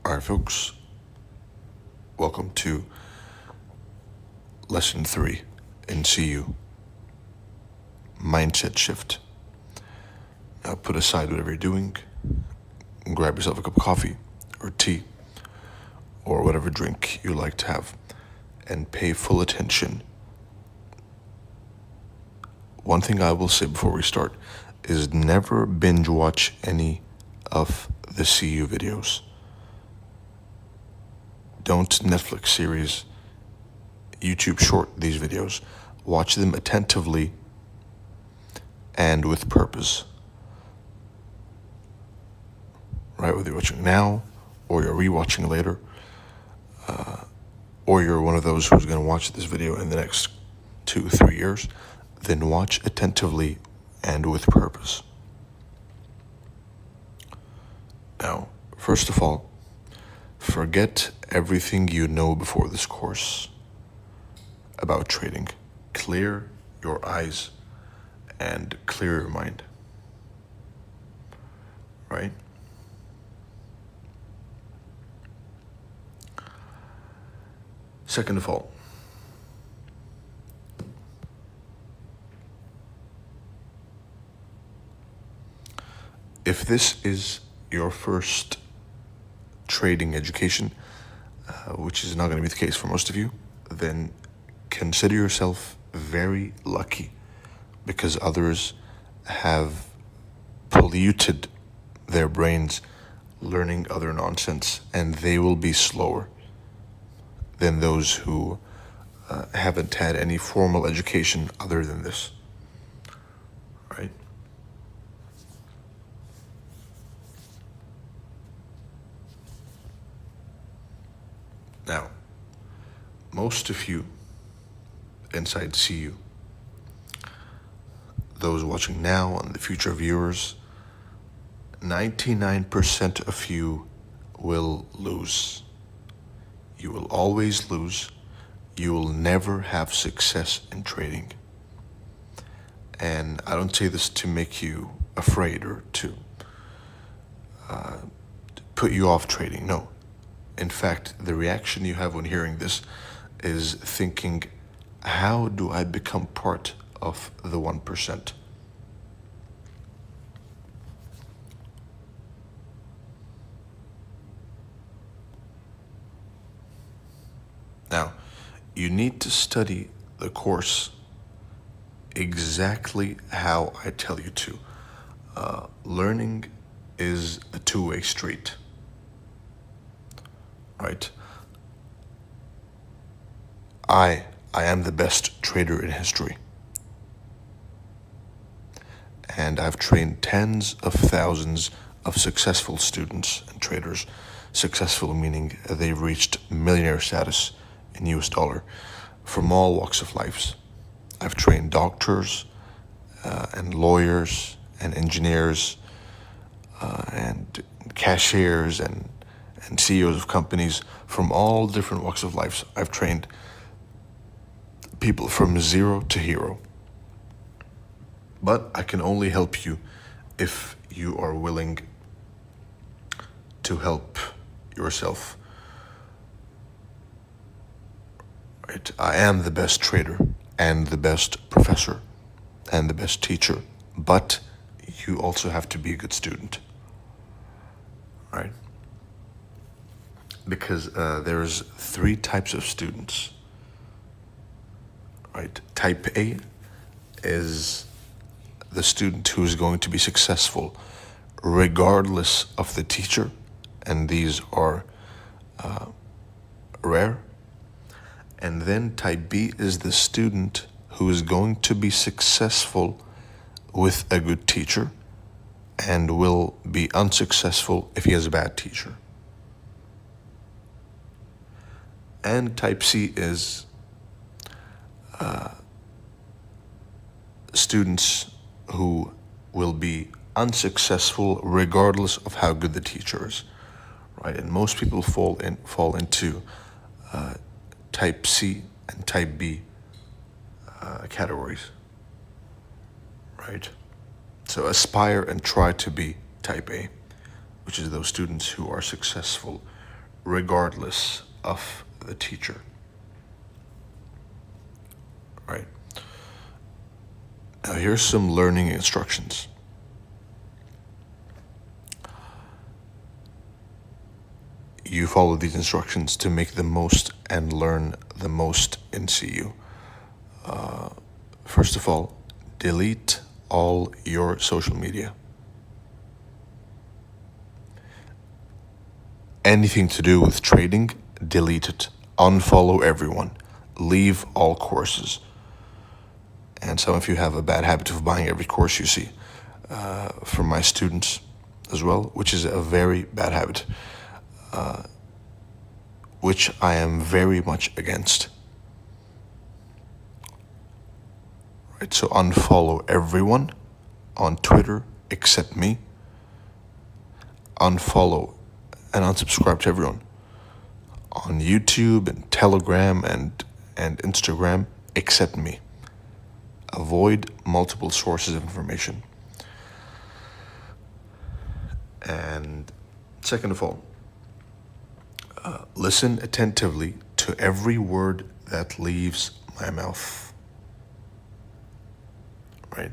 All right, folks, welcome to Lesson 3 in CU, Mindset Shift. Now put aside whatever you're doing, and grab yourself a cup of coffee or tea or whatever drink you like to have, and pay full attention. One thing I will say before we start is never binge watch any of the CU videos. Don't Netflix series, YouTube short these videos. Watch them attentively and with purpose. Right, whether you're watching now or you're rewatching later, or you're one of those who's going to watch this video in the next 2-3 years, then watch attentively and with purpose. Now, first of all, forget everything you know before this course about trading. Clear your eyes and clear your mind. Right? Second of all, if this is your first trading education, which is not going to be the case for most of you, then consider yourself very lucky, because others have polluted their brains learning other nonsense, and they will be slower than those who haven't had any formal education other than this. Right? Now, most of you inside CU, those watching now and the future viewers, 99% of you will lose. You will always lose. You will never have success in trading. And I don't say this to make you afraid or to put you off trading. No. In fact, the reaction you have when hearing this is thinking, how do I become part of the 1%? Now, you need to study the course exactly how I tell you to. Learning is a two-way street. Right? I am the best trader in history. And I've trained tens of thousands of successful students and traders. Successful meaning they've reached millionaire status in US dollar from all walks of life. I've trained doctors and lawyers and engineers and cashiers and CEOs of companies from all different walks of life. I've trained people from zero to hero. But I can only help you if you are willing to help yourself. Right? I am the best trader and the best professor and the best teacher, but you also have to be a good student. Right? Because there's 3 types of students. Right? Type A is the student who is going to be successful regardless of the teacher, and these are rare. And then type B is the student who is going to be successful with a good teacher and will be unsuccessful if he has a bad teacher. And type C is students who will be unsuccessful regardless of how good the teacher is, right? And most people fall into type C and type B categories, right? So aspire and try to be type A, which is those students who are successful regardless of the teacher. Right? Now, here's some learning instructions. You follow these instructions to make the most and learn the most in CU. First of all, delete all your social media. Anything to do with trading, delete it. Unfollow everyone. Leave all courses. And some of you have a bad habit of buying every course you see from my students as well, which is a very bad habit, which I am very much against. Right, so unfollow everyone on Twitter except me. Unfollow and unsubscribe to everyone on YouTube and Telegram and Instagram except me. Avoid multiple sources of information. And second of all, listen attentively to every word that leaves my mouth. Right?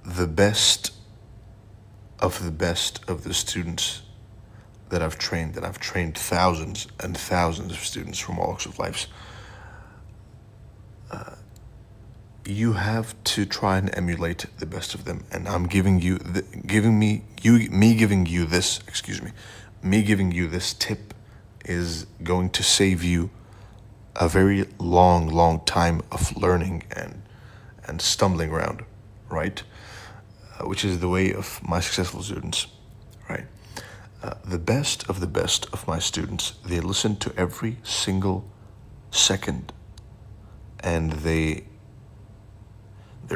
The best of the students that I've trained, and I've trained thousands and thousands of students from all walks of life, you have to try and emulate the best of them. And I'm giving you me giving you this tip is going to save you a very long time of learning and stumbling around, right? Which is the way of my successful students, right? The best of my students, they listen to every single second, and they're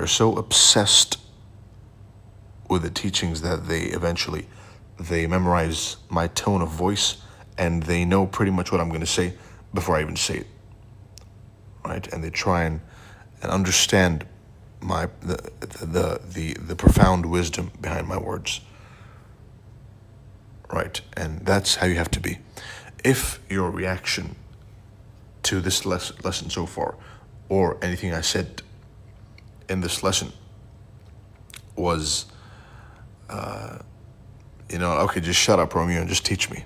so obsessed with the teachings that they memorize my tone of voice, and they know pretty much what I'm going to say before I even say it, right? And they try and understand the profound wisdom behind my words, right? And that's how you have to be. If your reaction to this lesson so far, or anything I said in this lesson, was, okay, just shut up, Romeo, and just teach me.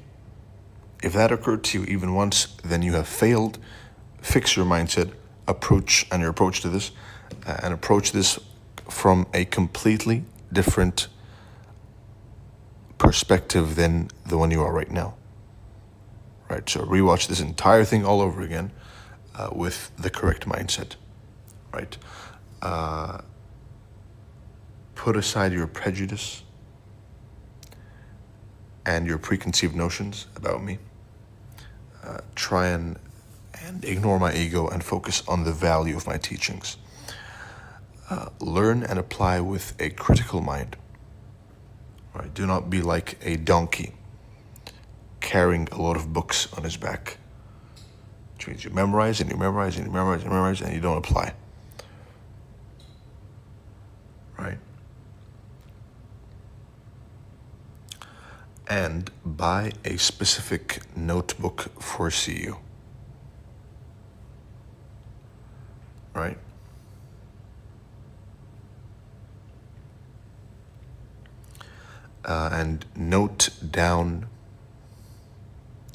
If that occurred to you even once, then you have failed. Fix your mindset, your approach to this, and approach this from a completely different perspective than the one you are right now. Right, so rewatch this entire thing all over again with the correct mindset. Right, put aside your prejudice and your preconceived notions about me. Try and ignore my ego and focus on the value of my teachings. Learn and apply with a critical mind. Right? Do not be like a donkey carrying a lot of books on his back, which means you memorize and you memorize and you memorize and you memorize and you don't apply. Right? And buy a specific notebook for CU. Right? And note down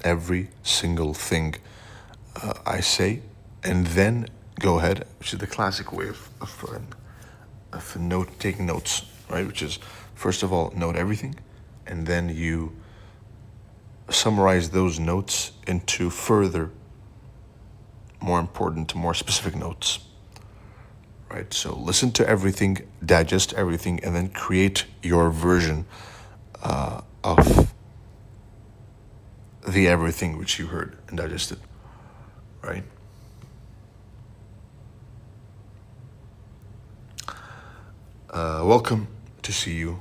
every single thing I say, and then go ahead, which is the classic way of taking notes, right? Which is, first of all, note everything, and then you summarize those notes into further, more important, more specific notes, right? So listen to everything, digest everything, and then create your version of the everything which you heard and digested, right? Welcome to CU.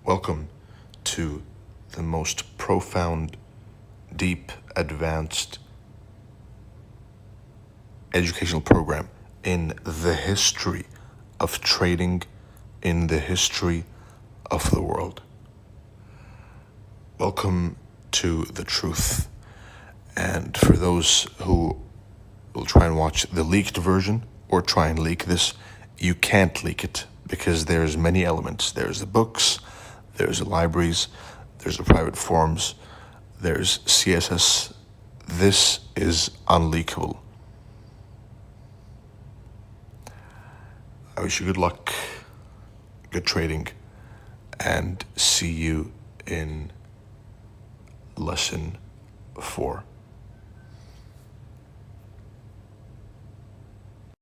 Welcome to the most profound, deep, advanced educational program in the history of trading, in the history of the world. Welcome to the truth. And for those who will try and watch the leaked version or try and leak this, you can't leak it because there's many elements. There's the books, there's the libraries, there's the private forums, there's CSS. This is unleakable. I wish you good luck, good trading, and see you in lesson 4.